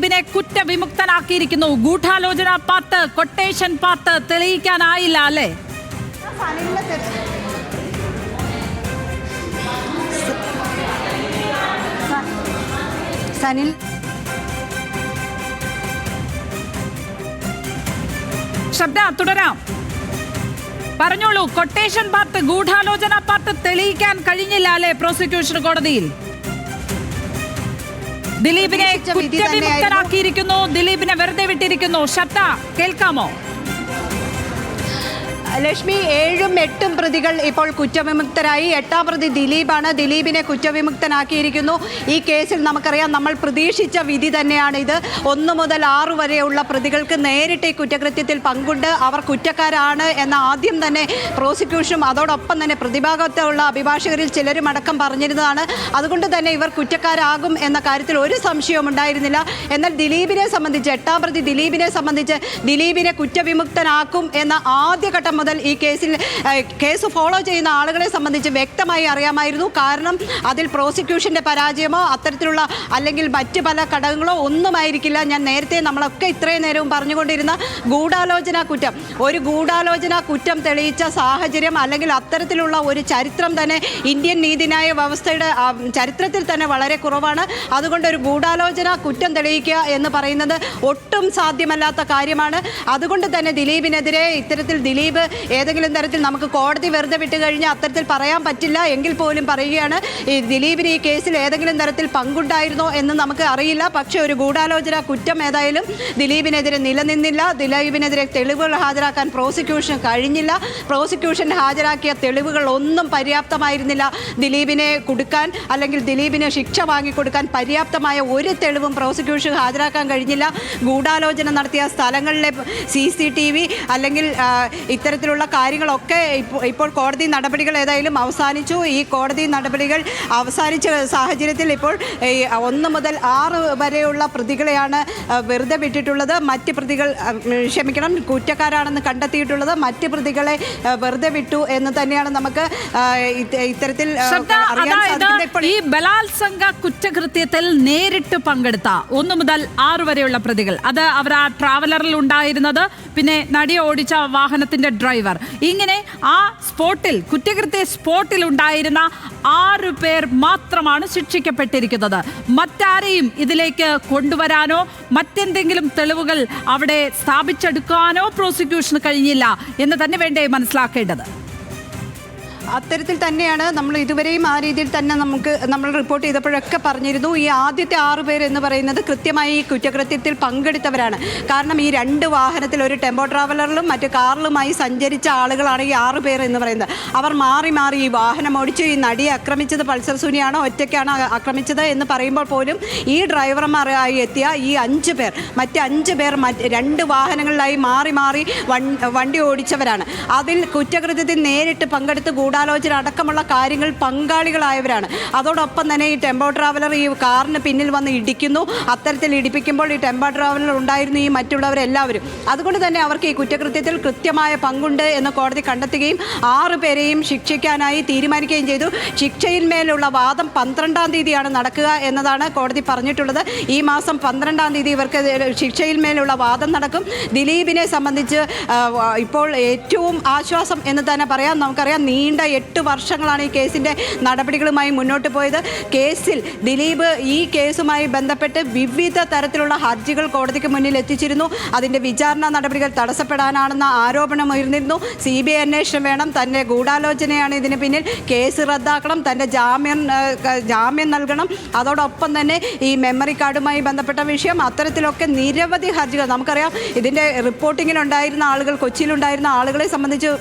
ദിലീപിനെ കുറ്റവിമുക്തനാക്കിയിരിക്കുന്നു. ഗൂഢാലോചന part, quotation part തെളിയിക്കാനായില്ല അല്ലേ? സനിൽ ശബ്ദ തുടരാം, പറഞ്ഞോളൂ. കൊട്ടേഷൻ പാർട്ട്, ഗൂഢാലോചന പാർട്ട് തെളിയിക്കാൻ കഴിഞ്ഞില്ല അല്ലേ പ്രോസിക്യൂഷൻ കോടതിയിൽ? ദിലീപിനെ കുറ്റവിമുക്തനാക്കിയിരിക്കുന്നു, ദിലീപിനെ വെറുതെ വിട്ടിരിക്കുന്നു. ശബ്ദ കേൾക്കാമോ? ലക്ഷ്മി, 7ഉം 8ഉം പ്രതികൾ ഇപ്പോൾ കുറ്റവിമുക്തരായി. 8ാം പ്രതി ദിലീപാണ്. ദിലീപിനെ കുറ്റവിമുക്തനാക്കിയിരിക്കുന്നു. ഈ കേസിൽ നമുക്കറിയാം, നമ്മൾ പ്രതീക്ഷിച്ച വിധി തന്നെയാണ് ഇത്. 1 മുതൽ 6 വരെയുള്ള പ്രതികൾക്ക് നേരിട്ട് ഈ കുറ്റകൃത്യത്തിൽ പങ്കുണ്ട്, അവർ കുറ്റക്കാരാണ് എന്ന ആദ്യം തന്നെ പ്രോസിക്യൂഷനും അതോടൊപ്പം തന്നെ പ്രതിഭാഗത്തുള്ള അഭിഭാഷകരിൽ ചിലരും അടക്കം പറഞ്ഞിരുന്നതാണ്. അതുകൊണ്ട് തന്നെ ഇവർ കുറ്റക്കാരാകും എന്ന കാര്യത്തിൽ ഒരു സംശയവും ഉണ്ടായിരുന്നില്ല. എന്നാൽ ദിലീപിനെ സംബന്ധിച്ച്, 8ാം പ്രതി ദിലീപിനെ സംബന്ധിച്ച് ദിലീപിനെ കുറ്റവിമുക്തനാക്കും എന്ന ആദ്യഘട്ടം മുതൽ ഈ കേസ് ഫോളോ ചെയ്യുന്ന ആളുകളെ സംബന്ധിച്ച് വ്യക്തമായി അറിയാമായിരുന്നു. കാരണം അതിൽ പ്രോസിക്യൂഷന്റെ പരാജയമോ അത്തരത്തിലുള്ള അല്ലെങ്കിൽ മറ്റ് പല ഘടകങ്ങളോ ഒന്നുമായിരിക്കില്ല. ഞാൻ നേരത്തെ നമ്മളൊക്കെ ഇത്രയും നേരവും പറഞ്ഞുകൊണ്ടിരുന്ന ഗൂഢാലോചന കുറ്റം, ഒരു ഗൂഢാലോചന കുറ്റം തെളിയിച്ച സാഹചര്യം അല്ലെങ്കിൽ അത്തരത്തിലുള്ള ഒരു ചരിത്രം തന്നെ ഇന്ത്യൻ നീതിന്യായ വ്യവസ്ഥയുടെ ചരിത്രത്തിൽ തന്നെ വളരെ കുറവാണ്. അതുകൊണ്ട് ഒരു ഗൂഢാലോചന കുറ്റം തെളിയിക്കുക എന്ന് പറയുന്നത് ഒട്ടും സാധ്യമല്ലാത്ത കാര്യമാണ്. അതുകൊണ്ട് തന്നെ ദിലീപിനെതിരെ ഇത്തരത്തിൽ ദിലീപ് ഏതെങ്കിലും തരത്തിൽ നമുക്ക് കോടതി വെറുതെ വിട്ട് കഴിഞ്ഞാൽ അത്തരത്തിൽ പറയാൻ പറ്റില്ല എങ്കിൽ പോലും പറയുകയാണ്, ഈ ദിലീപിന് ഈ കേസിൽ ഏതെങ്കിലും തരത്തിൽ പങ്കുണ്ടായിരുന്നോ എന്ന് നമുക്ക് അറിയില്ല. പക്ഷേ ഒരു ഗൂഢാലോചന കുറ്റം ഏതായാലും ദിലീപിനെതിരെ നിലനിന്നില്ല. ദിലീപിനെതിരെ തെളിവുകൾ ഹാജരാക്കാൻ പ്രോസിക്യൂഷൻ കഴിഞ്ഞില്ല. പ്രോസിക്യൂഷൻ ഹാജരാക്കിയ തെളിവുകൾ ഒന്നും പര്യാപ്തമായിരുന്നില്ല ദിലീപിനെ കൊടുക്കാൻ, അല്ലെങ്കിൽ ദിലീപിന് ശിക്ഷ വാങ്ങിക്കൊടുക്കാൻ പര്യാപ്തമായ ഒരു തെളിവും പ്രോസിക്യൂഷൻ ഹാജരാക്കാൻ കഴിഞ്ഞില്ല. ഗൂഢാലോചന നടത്തിയ സ്ഥലങ്ങളിലെ CCTV അല്ലെങ്കിൽ ഇത്തരത്തിലുള്ള കാര്യങ്ങളൊക്കെ ഇപ്പോൾ കോടതി നടപടികൾ ഏതായാലും അവസാനിച്ചു. ഈ കോടതി നടപടികൾ അവസാനിച്ച സാഹചര്യത്തിൽ ഇപ്പോൾ 1 മുതൽ 6 വരെയുള്ള പ്രതികളെയാണ് വെറുതെ വിട്ടിട്ടുള്ളത്. മറ്റ് പ്രതികൾ കുറ്റക്കാരാണെന്ന് കണ്ടെത്തിയിട്ടുള്ളത് മറ്റ് പ്രതികളെ വെറുതെ വിട്ടു എന്ന് തന്നെയാണ് നമുക്ക് ഇത്തരത്തിൽ അറിയാൻ സാധിക്കുന്നത്. ഈ ബലാത്സംഗ കുറ്റകൃത്യത്തിൽ നേരിട്ട് പങ്കെടുത്ത 1 മുതൽ 6 വരെയുള്ള പ്രതികൾ, അത് അവർ ആ ട്രാവലറിൽ ഉണ്ടായിരുന്നത്, പിന്നെ നടി ഓടിച്ച വാഹനത്തിന്റെ ഡ്രൈവർ, ഇങ്ങനെ ആ സ്പോട്ടിൽ കുറ്റകൃത്യ സ്പോട്ടിൽ ഉണ്ടായിരുന്ന 6 പേർ മാത്രമാണ് ശിക്ഷിക്കപ്പെട്ടിരിക്കുന്നത്. മറ്റാരെയും ഇതിലേക്ക് കൊണ്ടുവരാനോ മറ്റെന്തെങ്കിലും തെളിവുകൾ അവിടെ സ്ഥാപിച്ചെടുക്കാനോ പ്രോസിക്യൂഷന് കഴിഞ്ഞില്ല എന്ന് തന്നെ വേണ്ടേ മനസ്സിലാക്കേണ്ടത്? അത്തരത്തിൽ തന്നെയാണ് നമ്മൾ ഇതുവരെയും ആ രീതിയിൽ തന്നെ നമ്മൾ റിപ്പോർട്ട് ചെയ്തപ്പോഴൊക്കെ പറഞ്ഞിരുന്നു. ഈ ആദ്യത്തെ 6 പേർ എന്ന് പറയുന്നത് കൃത്യമായി ഈ കുറ്റകൃത്യത്തിൽ പങ്കെടുത്തവരാണ്. കാരണം ഈ 2 വാഹനത്തിൽ, ഒരു ടെമ്പോ ട്രാവലറിലും മറ്റ് കാറിലുമായി സഞ്ചരിച്ച ആളുകളാണ് ഈ 6 പേർ എന്ന് പറയുന്നത്. അവർ മാറി മാറി ഈ വാഹനം ഓടിച്ചു. ഈ നടിയെ ആക്രമിച്ചത് പൾസർ സുനിയാണോ ഒറ്റയ്ക്കാണ് ആക്രമിച്ചത് എന്ന് പറയുമ്പോൾ പോലും ഈ ഡ്രൈവർമാരായി എത്തിയ ഈ 5 പേർ, മറ്റ് 5 പേർ 2 വാഹനങ്ങളിലായി മാറി മാറി വണ്ടി ഓടിച്ചവരാണ്. അതിൽ കുറ്റകൃത്യത്തിൽ നേരിട്ട് പങ്കെടുത്ത് ഗൂഢാലോചന അടക്കമുള്ള കാര്യങ്ങൾ പങ്കാളികളായവരാണ്. അതോടൊപ്പം തന്നെ ഈ ടെമ്പോ ട്രാവലർ ഈ കാറിന് പിന്നിൽ വന്ന് ഇടിക്കുന്നു. അത്തരത്തിൽ ഇടിപ്പിക്കുമ്പോൾ ഈ ടെമ്പോ ട്രാവലർ ഉണ്ടായിരുന്നു ഈ മറ്റുള്ളവരെല്ലാവരും. അതുകൊണ്ട് തന്നെ അവർക്ക് ഈ കുറ്റകൃത്യത്തിൽ കൃത്യമായ പങ്കുണ്ട് എന്ന് കോടതി കണ്ടെത്തുകയും 6 പേരെയും ശിക്ഷിക്കാനായി തീരുമാനിക്കുകയും ചെയ്തു. ശിക്ഷയിന്മേലുള്ള വാദം 12-ാം തീയതിയാണ് നടക്കുക എന്നതാണ് കോടതി പറഞ്ഞിട്ടുള്ളത്. ഈ മാസം 12-ാം തീയതി ഇവർക്ക് ശിക്ഷയിന്മേലുള്ള വാദം നടക്കും. ദിലീപിനെ സംബന്ധിച്ച് ഇപ്പോൾ ഏറ്റവും ആശ്വാസം എന്ന് തന്നെ പറയാം. നമുക്കറിയാം, നീണ്ട 8 വർഷങ്ങളാണ് ഈ കേസിൻ്റെ നടപടികളുമായി മുന്നോട്ട് പോയത്. കേസിൽ ദിലീപ് ഈ കേസുമായി ബന്ധപ്പെട്ട് വിവിധ തരത്തിലുള്ള ഹർജികൾ കോടതിക്ക് മുന്നിൽ എത്തിച്ചിരുന്നു. അതിൻ്റെ വിചാരണ നടപടികൾ തടസ്സപ്പെടാനാണെന്ന ആരോപണം ഉയർന്നിരുന്നു. CBI അന്വേഷണം വേണം, തൻ്റെ ഗൂഢാലോചനയാണ് ഇതിന് പിന്നിൽ, കേസ് റദ്ദാക്കണം, തൻ്റെ ജാമ്യം നൽകണം, അതോടൊപ്പം തന്നെ ഈ മെമ്മറി കാർഡുമായി ബന്ധപ്പെട്ട വിഷയം, അത്തരത്തിലൊക്കെ നിരവധി ഹർജികൾ നമുക്കറിയാം. ഇതിൻ്റെ റിപ്പോർട്ടിങ്ങിലുണ്ടായിരുന്ന ആളുകൾ, കൊച്ചിയിലുണ്ടായിരുന്ന ആളുകളെ സംബന്ധിച്ച്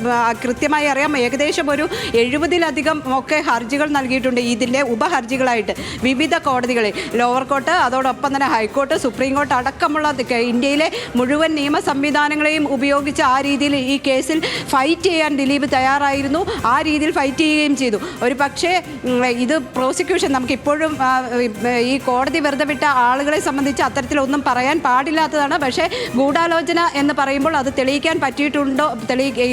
കൃത്യമായി അറിയാം. ഏകദേശം ഒരു 70-ലധികം ഒക്കെ ഹർജികൾ നൽകിയിട്ടുണ്ട് ഇതിൻ്റെ ഉപഹർജികളായിട്ട് വിവിധ കോടതികളിൽ, ലോവർ കോർട്ട്, അതോടൊപ്പം തന്നെ ഹൈക്കോർട്ട്, സുപ്രീം കോർട്ട് അടക്കമുള്ള ഇന്ത്യയിലെ മുഴുവൻ നിയമ സംവിധാനങ്ങളെയും ഉപയോഗിച്ച് ആ രീതിയിൽ ഈ കേസിൽ ഫൈറ്റ് ചെയ്യാൻ ദിലീപ് തയ്യാറായിരുന്നു. ആ രീതിയിൽ ഫൈറ്റ് ചെയ്യുകയും ചെയ്തു. ഒരു പക്ഷേ ഇത് പ്രോസിക്യൂഷൻ നമുക്കിപ്പോഴും ഈ കോടതി വെറുതെ വിട്ട ആളുകളെ സംബന്ധിച്ച് അത്തരത്തിലൊന്നും പറയാൻ പാടില്ലാത്തതാണ്. പക്ഷേ ഗൂഢാലോചന എന്ന് പറയുമ്പോൾ അത് തെളിയിക്കാൻ പറ്റിയിട്ടുണ്ടോ,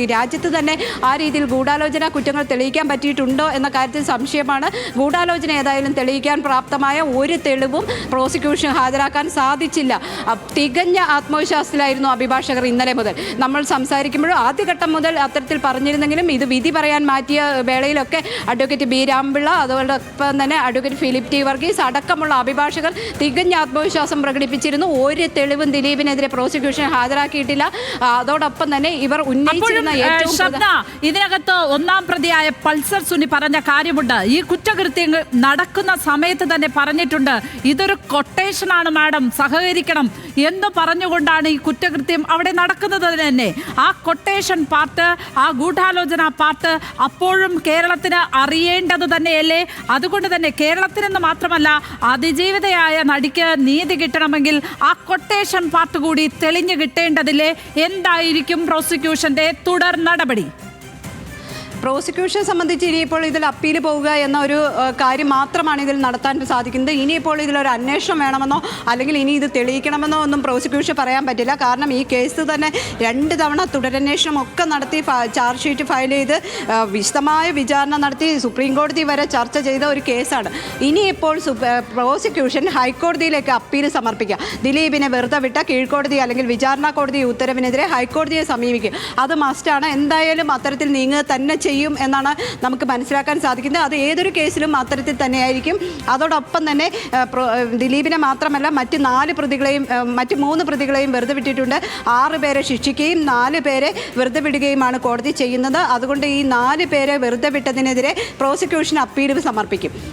ഈ രാജ്യത്ത് തന്നെ ആ രീതിയിൽ ഗൂഢാലോചന കുറ്റങ്ങൾ തെളിയിക്കാൻ പറ്റിയിട്ടുണ്ടോ എന്ന കാര്യത്തിൽ സംശയമാണ്. ഗൂഢാലോചന ഏതായാലും തെളിയിക്കാൻ പ്രാപ്തമായ ഒരു തെളിവും പ്രോസിക്യൂഷൻ ഹാജരാക്കാൻ സാധിച്ചില്ല. തികഞ്ഞ ആത്മവിശ്വാസത്തിലായിരുന്നു അഭിഭാഷകർ ഇന്നലെ മുതൽ. നമ്മൾ സംസാരിക്കുമ്പോഴും ആദ്യഘട്ടം മുതൽ അത്തരത്തിൽ പറഞ്ഞിരുന്നെങ്കിലും ഇത് വിധി പറയാൻ മാറ്റിയ വേളയിലൊക്കെ അഡ്വക്കേറ്റ് ബി രാംപിള്ള, അതോടൊപ്പം തന്നെ അഡ്വക്കേറ്റ് ഫിലിപ്പ് ടി വർഗീസ് അടക്കമുള്ള അഭിഭാഷകർ തികഞ്ഞ ആത്മവിശ്വാസം പ്രകടിപ്പിച്ചിരുന്നു. ഒരു തെളിവും ദിലീപിനെതിരെ പ്രോസിക്യൂഷൻ ഹാജരാക്കിയിട്ടില്ല. അതോടൊപ്പം തന്നെ ഇവർ ഉന്നയിച്ചിരുന്ന ഇതിനകത്ത് ഒന്നാം പ്രതിയായ പൾസർ സുനി പറഞ്ഞ കാര്യമുണ്ട്. ഈ കുറ്റകൃത്യങ്ങൾ നടക്കുന്ന സമയത്ത് തന്നെ പറഞ്ഞിട്ടുണ്ട്, ഇതൊരു കൊട്ടേഷനാണ് മാഡം, സഹകരിക്കണം എന്ന് പറഞ്ഞുകൊണ്ടാണ് ഈ കുറ്റകൃത്യം അവിടെ നടക്കുന്നത് തന്നെ. ആ കൊട്ടേഷൻ പാർട്ട്, ആ ഗൂഢാലോചന പാർട്ട് അപ്പോഴും കേരളത്തിന് അറിയേണ്ടത് തന്നെയല്ലേ? അതുകൊണ്ട് തന്നെ കേരളത്തിനെന്ന് മാത്രമല്ല, അതിജീവിതയായ നടിക്ക് നീതി കിട്ടണമെങ്കിൽ ആ കൊട്ടേഷൻ പാർട്ട് കൂടി തെളിഞ്ഞു കിട്ടേണ്ടതില്ലേ? എന്തായിരിക്കും പ്രോസിക്യൂഷന്റെ തുടർ നടപടി? പ്രോസിക്യൂഷൻ സംബന്ധിച്ച് ഇനിയിപ്പോൾ ഇതിൽ അപ്പീൽ പോവുക എന്ന ഒരു കാര്യം മാത്രമാണ് ഇതിൽ നടത്താൻ സാധിക്കുന്നത്. ഇനിയിപ്പോൾ ഇതിലൊരു അന്വേഷണം വേണമെന്നോ അല്ലെങ്കിൽ ഇനി ഇത് തെളിയിക്കണമെന്നോ ഒന്നും പ്രോസിക്യൂഷൻ പറയാൻ പറ്റില്ല. കാരണം ഈ കേസ് തന്നെ 2 തവണ തുടരന്വേഷണം ഒക്കെ നടത്തി ചാർജ് ഷീറ്റ് ഫയൽ ചെയ്ത് വിശദമായ വിചാരണ നടത്തി സുപ്രീം കോടതി വരെ ചർച്ച ചെയ്ത ഒരു കേസാണ്. ഇനിയിപ്പോൾ പ്രോസിക്യൂഷൻ ഹൈക്കോടതിയിലേക്ക് അപ്പീൽ സമർപ്പിക്കുക. ദിലീപിനെ വെറുതെ വിട്ട കീഴ്ക്കോടതി അല്ലെങ്കിൽ വിചാരണ കോടതി ഉത്തരവിനെതിരെ ഹൈക്കോടതിയെ സമീപിക്കും. അത് മസ്റ്റാണ്. എന്തായാലും അത്തരത്തിൽ നീങ്ങുക തന്നെ ചെയ്യും എന്നാണ് നമുക്ക് മനസ്സിലാക്കാൻ സാധിക്കുന്നത്. അത് ഏതൊരു കേസിലും അത്തരത്തിൽ തന്നെയായിരിക്കും. അതോടൊപ്പം തന്നെ ദിലീപിനെ മാത്രമല്ല മറ്റ് 3 പ്രതികളെയും വെറുതെ വിട്ടിട്ടുണ്ട്. 6 പേരെ ശിക്ഷിക്കുകയും 4 പേരെ വെറുതെ വിടുകയുമാണ് കോടതി ചെയ്യുന്നത്. അതുകൊണ്ട് ഈ 4 പേരെ വെറുതെ വിട്ടതിനെതിരെ പ്രോസിക്യൂഷൻ അപ്പീൽ സമർപ്പിക്കും.